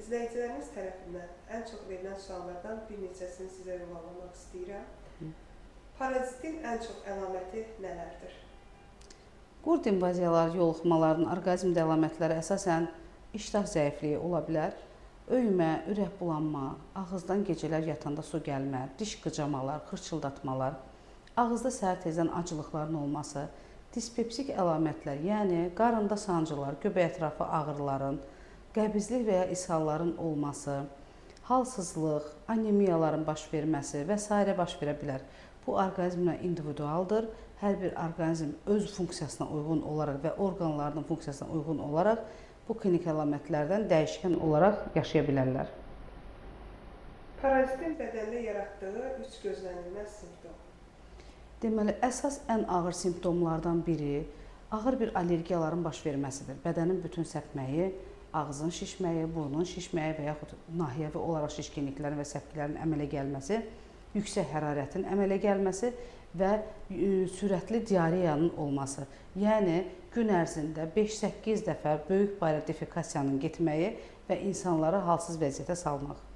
İzləyicilərimiz tərəfindən ən çox verilən suallardan bir neçəsini sizə ünvanlamaq istəyirəm. Parazitin ən çox əlaməti nələrdir? Qurd invaziyaları yoluxmalarının orqanizmdə əlamətləri əsasən iştah zəifliyi ola bilər. Öymə, ürək bulanma, ağızdan gecələr yatanda su gəlmə, diş qıcamalar, xırçıldatmalar, ağızda səhər tezdən acılıqların olması, dispepsik əlamətlər, yəni qarında sancılar, göbək ətrafı ağrıların, qəbizlik və ya ishalların olması, halsızlıq, anemiyaların baş verməsi və s. baş verə bilər. Bu orqanizmlə individualdır. Hər bir orqanizm öz funksiyasına uyğun olaraq və orqanlarının funksiyasına uyğun olaraq bu klinik əlamətlərdən dəyişkən olaraq yaşaya bilərlər. Parazitin bədəndə yaratdığı 3 gözlənilməz simptom. Deməli, əsas ən ağır simptomlardan biri ağır bir allergiyaların baş verməsidir. Bədənin bütün səpməyi, ağzın şişməyi, burnun şişməyi və yaxud nahiyəvi olaraq şişkinliklərin və səpkilərin əmələ gəlməsi, yüksək hərarətin əmələ gəlməsi və sürətli diareyanın olması. Yəni, gün ərzində 5-8 dəfə böyük barə defekasiyanın getməyi və insanları halsız vəziyyətə salmaq.